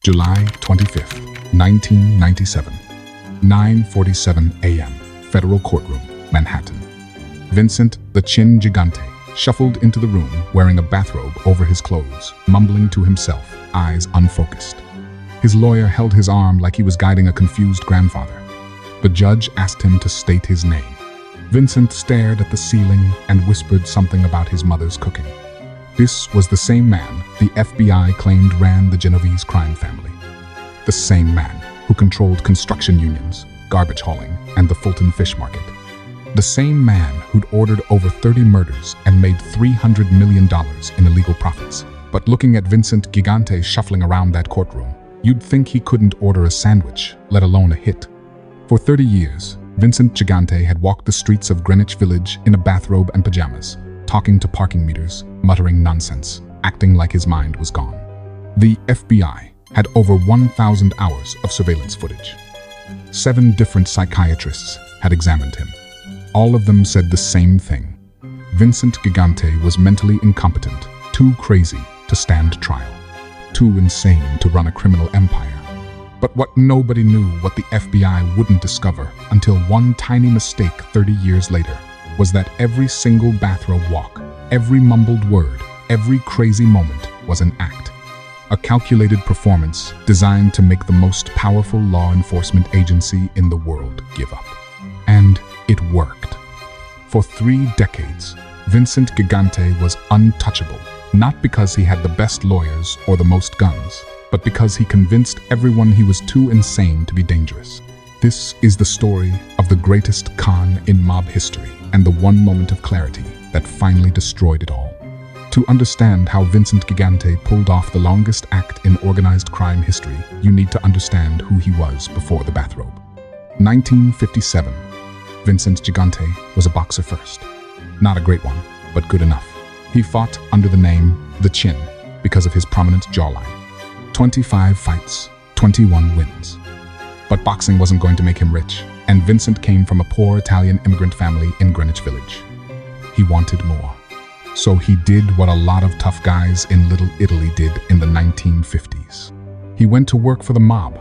July 25th, 1997, 9:47 a.m., Federal Courtroom, Manhattan. Vincent the Chin Gigante shuffled into the room wearing a bathrobe over his clothes, mumbling to himself, eyes unfocused. His lawyer held his arm like he was guiding a confused grandfather. The judge asked him to state his name. Vincent stared at the ceiling and whispered something about his mother's cooking. This was the same man the FBI claimed ran the Genovese crime family. The same man who controlled construction unions, garbage hauling, and the Fulton Fish Market. The same man who'd ordered over 30 murders and made $300 million in illegal profits. But looking at Vincent Gigante shuffling around that courtroom, you'd think he couldn't order a sandwich, let alone a hit. For 30 years, Vincent Gigante had walked the streets of Greenwich Village in a bathrobe and pajamas, talking to parking meters, muttering nonsense, acting like his mind was gone. The FBI had over 1,000 hours of surveillance footage. 7 different psychiatrists had examined him. All of them said the same thing. Vincent Gigante was mentally incompetent, too crazy to stand trial, too insane to run a criminal empire. But what nobody knew, what the FBI wouldn't discover until one tiny mistake 30 years later, was that every single bathrobe walk, every mumbled word, every crazy moment was an act. A calculated performance designed to make the most powerful law enforcement agency in the world give up. And it worked. For 3 decades, Vincent Gigante was untouchable, not because he had the best lawyers or the most guns, but because he convinced everyone he was too insane to be dangerous. This is the story of the greatest con in mob history and the one moment of clarity that finally destroyed it all. To understand how Vincent Gigante pulled off the longest act in organized crime history, you need to understand who he was before the bathrobe. 1957. Vincent Gigante was a boxer first. Not a great one, but good enough. He fought under the name The Chin because of his prominent jawline. 25 fights, 21 wins. But boxing wasn't going to make him rich, and Vincent came from a poor Italian immigrant family in Greenwich Village. He wanted more. So he did what a lot of tough guys in Little Italy did in the 1950s. He went to work for the mob,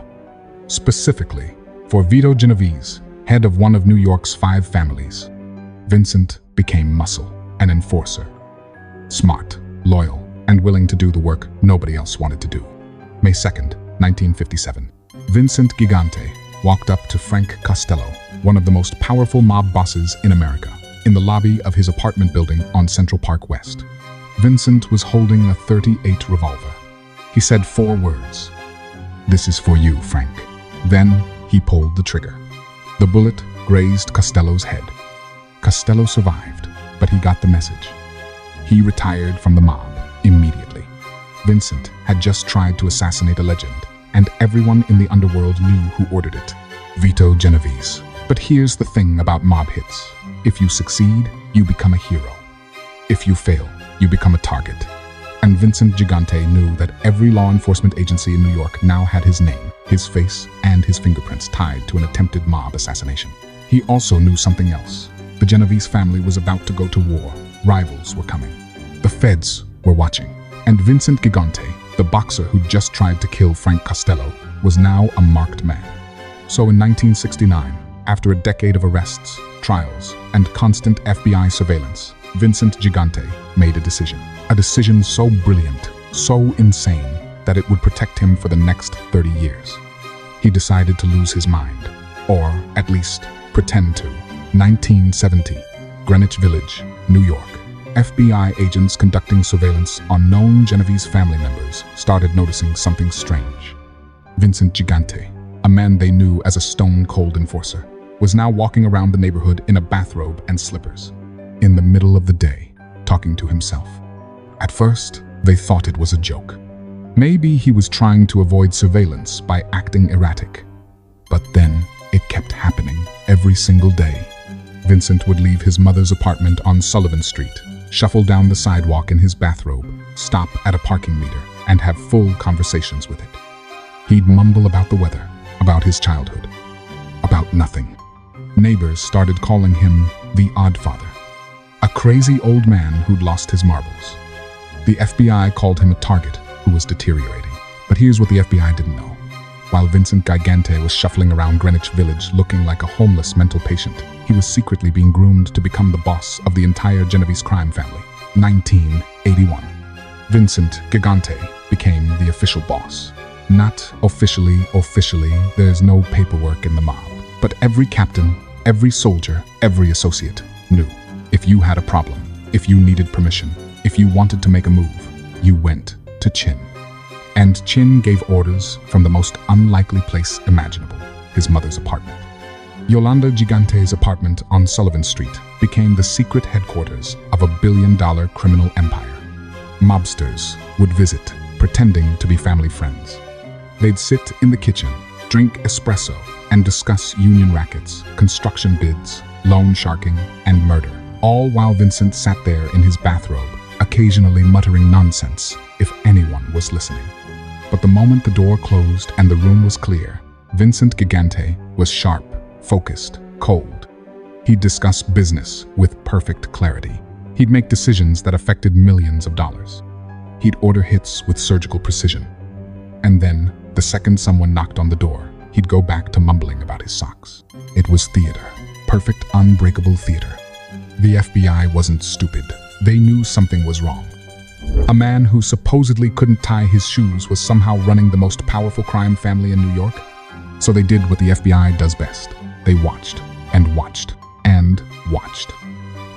specifically for Vito Genovese, head of one of New York's 5 families. Vincent became muscle, an enforcer. Smart, loyal, and willing to do the work nobody else wanted to do. May 2nd, 1957. Vincent Gigante walked up to Frank Costello, one of the most powerful mob bosses in America, in the lobby of his apartment building on Central Park West. Vincent was holding a .38 revolver. He said 4 words. "This is for you, Frank." Then he pulled the trigger. The bullet grazed Costello's head. Costello survived, but he got the message. He retired from the mob immediately. Vincent had just tried to assassinate a legend, and everyone in the underworld knew who ordered it: Vito Genovese. But here's the thing about mob hits. If you succeed, you become a hero. If you fail, you become a target. And Vincent Gigante knew that every law enforcement agency in New York now had his name, his face, and his fingerprints tied to an attempted mob assassination. He also knew something else. The Genovese family was about to go to war. Rivals were coming. The feds were watching. And Vincent Gigante, the boxer who just tried to kill Frank Costello, was now a marked man. So in 1969, after a decade of arrests, trials, and constant FBI surveillance, Vincent Gigante made a decision. A decision so brilliant, so insane, that it would protect him for the next 30 years. He decided to lose his mind, or at least pretend to. 1970, Greenwich Village, New York. FBI agents conducting surveillance on known Genovese family members started noticing something strange. Vincent Gigante, a man they knew as a stone-cold enforcer, was now walking around the neighborhood in a bathrobe and slippers, in the middle of the day, talking to himself. At first, they thought it was a joke. Maybe he was trying to avoid surveillance by acting erratic. But then, it kept happening every single day. Vincent would leave his mother's apartment on Sullivan Street, shuffle down the sidewalk in his bathrobe, stop at a parking meter, and have full conversations with it. He'd mumble about the weather, about his childhood, about nothing. Neighbors started calling him the Oddfather, a crazy old man who'd lost his marbles. The FBI called him a target who was deteriorating, but here's what the FBI didn't know. While Vincent Gigante was shuffling around Greenwich Village looking like a homeless mental patient, he was secretly being groomed to become the boss of the entire Genovese crime family. 1981. Vincent Gigante became the official boss. Not officially, there's no paperwork in the mob. But every captain, every soldier, every associate knew. If you had a problem, if you needed permission, if you wanted to make a move, you went to Chin. And Chin gave orders from the most unlikely place imaginable, his mother's apartment. Yolanda Gigante's apartment on Sullivan Street became the secret headquarters of a billion-dollar criminal empire. Mobsters would visit, pretending to be family friends. They'd sit in the kitchen, drink espresso, and discuss union rackets, construction bids, loan sharking, and murder, all while Vincent sat there in his bathrobe, occasionally muttering nonsense if anyone was listening. But the moment the door closed and the room was clear, Vincent Gigante was sharp, focused, cold. He'd discuss business with perfect clarity. He'd make decisions that affected millions of dollars. He'd order hits with surgical precision. And then, the second someone knocked on the door, he'd go back to mumbling about his socks. It was theater. Perfect, unbreakable theater. The FBI wasn't stupid. They knew something was wrong. A man who supposedly couldn't tie his shoes was somehow running the most powerful crime family in New York. So they did what the FBI does best. They watched, and watched, and watched.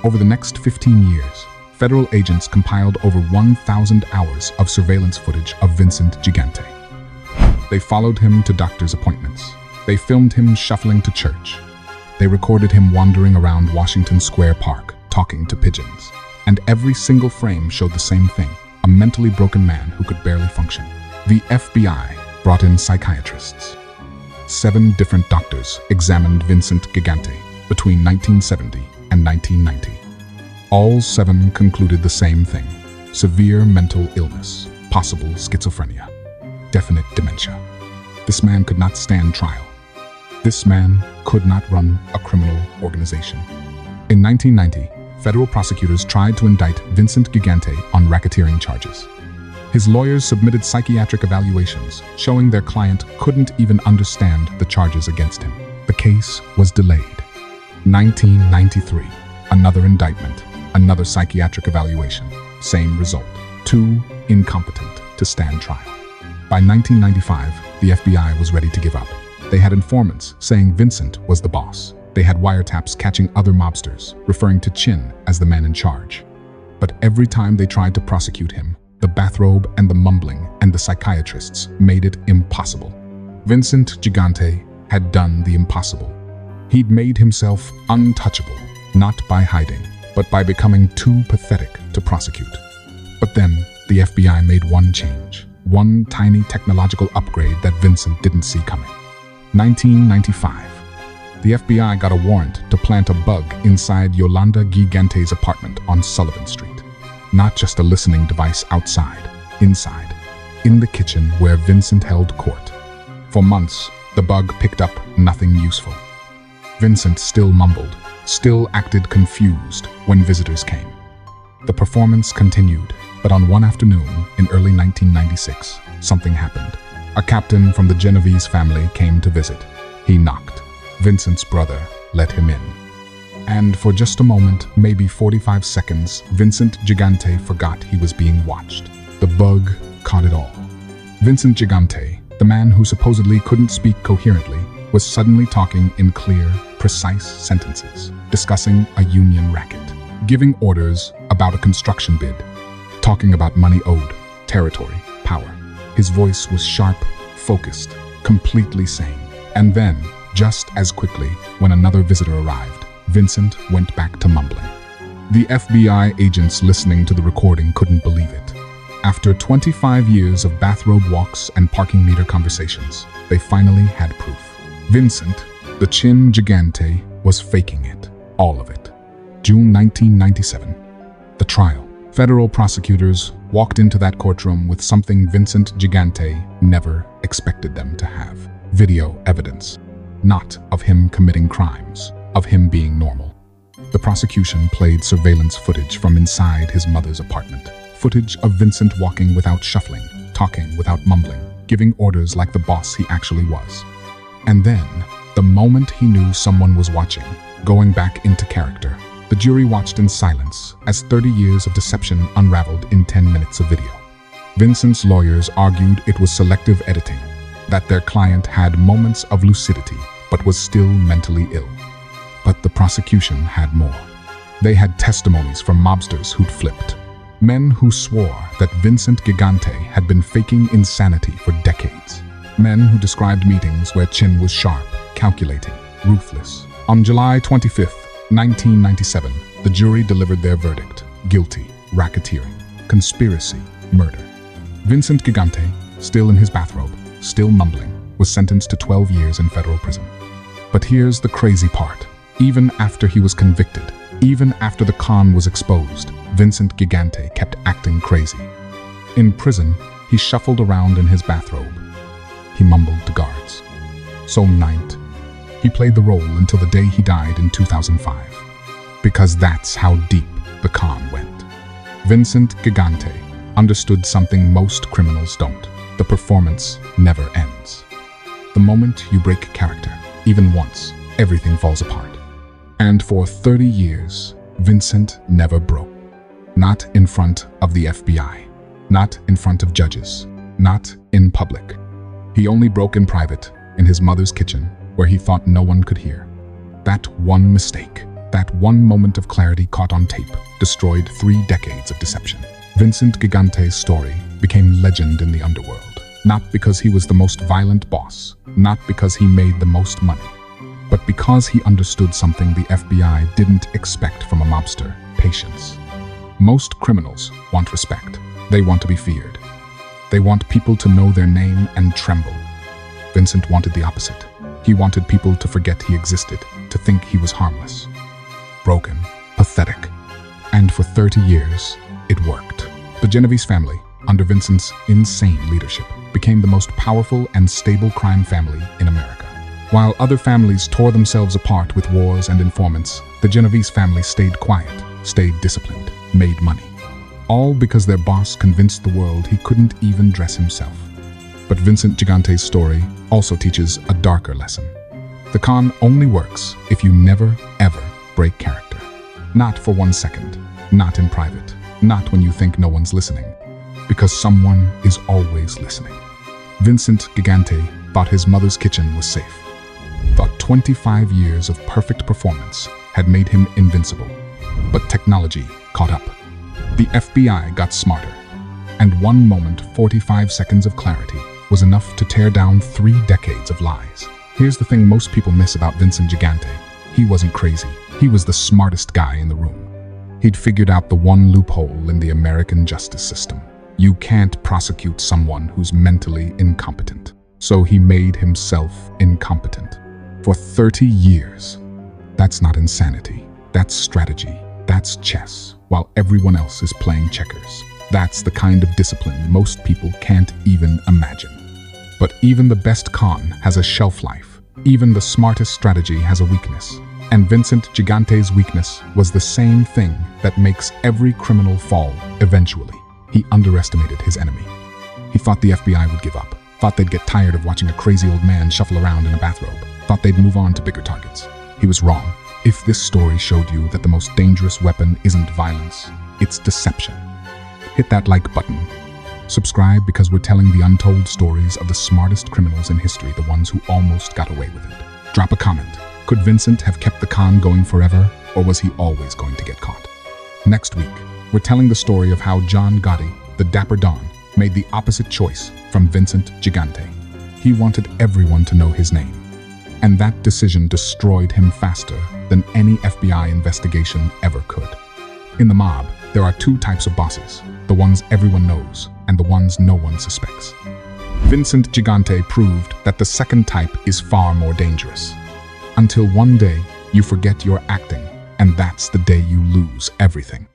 Over the next 15 years, federal agents compiled over 1,000 hours of surveillance footage of Vincent Gigante. They followed him to doctor's appointments. They filmed him shuffling to church. They recorded him wandering around Washington Square Park, talking to pigeons. And every single frame showed the same thing, a mentally broken man who could barely function. The FBI brought in psychiatrists. 7 different doctors examined Vincent Gigante between 1970 and 1990. All 7 concluded the same thing: severe mental illness, possible schizophrenia, definite dementia. This man could not stand trial. This man could not run a criminal organization. In 1990, federal prosecutors tried to indict Vincent Gigante on racketeering charges. His lawyers submitted psychiatric evaluations, showing their client couldn't even understand the charges against him. The case was delayed. 1993, another indictment, another psychiatric evaluation, same result: too incompetent to stand trial. By 1995, the FBI was ready to give up. They had informants saying Vincent was the boss. They had wiretaps catching other mobsters, referring to Chin as the man in charge. But every time they tried to prosecute him, the bathrobe and the mumbling and the psychiatrists made it impossible. Vincent Gigante had done the impossible. He'd made himself untouchable, not by hiding, but by becoming too pathetic to prosecute. But then, the FBI made one change, one tiny technological upgrade that Vincent didn't see coming. 1995. The FBI got a warrant to plant a bug inside Yolanda Gigante's apartment on Sullivan Street. Not just a listening device outside, inside, in the kitchen where Vincent held court. For months, the bug picked up nothing useful. Vincent still mumbled, still acted confused when visitors came. The performance continued, but on one afternoon in early 1996, something happened. A captain from the Genovese family came to visit. He knocked. Vincent's brother let him in. And for just a moment, maybe 45 seconds, Vincent Gigante forgot he was being watched. The bug caught it all. Vincent Gigante, the man who supposedly couldn't speak coherently, was suddenly talking in clear, precise sentences, discussing a union racket, giving orders about a construction bid, talking about money owed, territory, power. His voice was sharp, focused, completely sane. And then, just as quickly, when another visitor arrived, Vincent went back to mumbling. The FBI agents listening to the recording couldn't believe it. After 25 years of bathrobe walks and parking meter conversations, they finally had proof. Vincent, the Chin Gigante, was faking it, all of it. June 1997. The trial. Federal prosecutors walked into that courtroom with something Vincent Gigante never expected them to have: video evidence. Not of him committing crimes, of him being normal. The prosecution played surveillance footage from inside his mother's apartment. Footage of Vincent walking without shuffling, talking without mumbling, giving orders like the boss he actually was. And then, the moment he knew someone was watching, going back into character, the jury watched in silence as 30 years of deception unraveled in 10 minutes of video. Vincent's lawyers argued it was selective editing, that their client had moments of lucidity but was still mentally ill. But the prosecution had more. They had testimonies from mobsters who'd flipped, men who swore that Vincent Gigante had been faking insanity for decades, men who described meetings where Chin was sharp, calculating, ruthless. On July 25, 1997, the jury delivered their verdict: guilty, racketeering, conspiracy, murder. Vincent Gigante, still in his bathrobe, still mumbling, was sentenced to 12 years in federal prison. But here's the crazy part. Even after he was convicted, even after the con was exposed, Vincent Gigante kept acting crazy. In prison, he shuffled around in his bathrobe. He mumbled to guards. So night, he played the role until the day he died in 2005. Because that's how deep the con went. Vincent Gigante understood something most criminals don't. The performance never ends. The moment you break character, even once, everything falls apart. And for 30 years, Vincent never broke. Not in front of the FBI, not in front of judges, not in public. He only broke in private, in his mother's kitchen, where he thought no one could hear. That one mistake, that one moment of clarity caught on tape, destroyed 3 decades of deception. Vincent Gigante's story became legend in the underworld, not because he was the most violent boss, not because he made the most money, but because he understood something the FBI didn't expect from a mobster: patience. Most criminals want respect. They want to be feared. They want people to know their name and tremble. Vincent wanted the opposite. He wanted people to forget he existed, to think he was harmless. Broken, pathetic. And for 30 years, it worked. The Genovese family, under Vincent's insane leadership, became the most powerful and stable crime family in America. While other families tore themselves apart with wars and informants, the Genovese family stayed quiet, stayed disciplined, made money. All because their boss convinced the world he couldn't even dress himself. But Vincent Gigante's story also teaches a darker lesson. The con only works if you never, ever break character. Not for 1 second, not in private, not when you think no one's listening, because someone is always listening. Vincent Gigante thought his mother's kitchen was safe, thought 25 years of perfect performance had made him invincible. But technology caught up. The FBI got smarter, and one moment, 45 seconds of clarity, was enough to tear down 3 decades of lies. Here's the thing most people miss about Vincent Gigante. He wasn't crazy. He was the smartest guy in the room. He'd figured out the one loophole in the American justice system. You can't prosecute someone who's mentally incompetent. So he made himself incompetent. For 30 years. That's not insanity. That's strategy. That's chess, while everyone else is playing checkers. That's the kind of discipline most people can't even imagine. But even the best con has a shelf life. Even the smartest strategy has a weakness. And Vincent Gigante's weakness was the same thing that makes every criminal fall eventually. He underestimated his enemy. He thought the FBI would give up, thought they'd get tired of watching a crazy old man shuffle around in a bathrobe, thought they'd move on to bigger targets. He was wrong. If this story showed you that the most dangerous weapon isn't violence, it's deception, hit that like button. Subscribe because we're telling the untold stories of the smartest criminals in history, the ones who almost got away with it. Drop a comment. Could Vincent have kept the con going forever, or was he always going to get caught? Next week, we're telling the story of how John Gotti, the Dapper Don, made the opposite choice from Vincent Gigante. He wanted everyone to know his name, and that decision destroyed him faster than any FBI investigation ever could. In the mob, there are 2 types of bosses, the ones everyone knows and the ones no one suspects. Vincent Gigante proved that the second type is far more dangerous. Until one day, you forget you're acting, and that's the day you lose everything.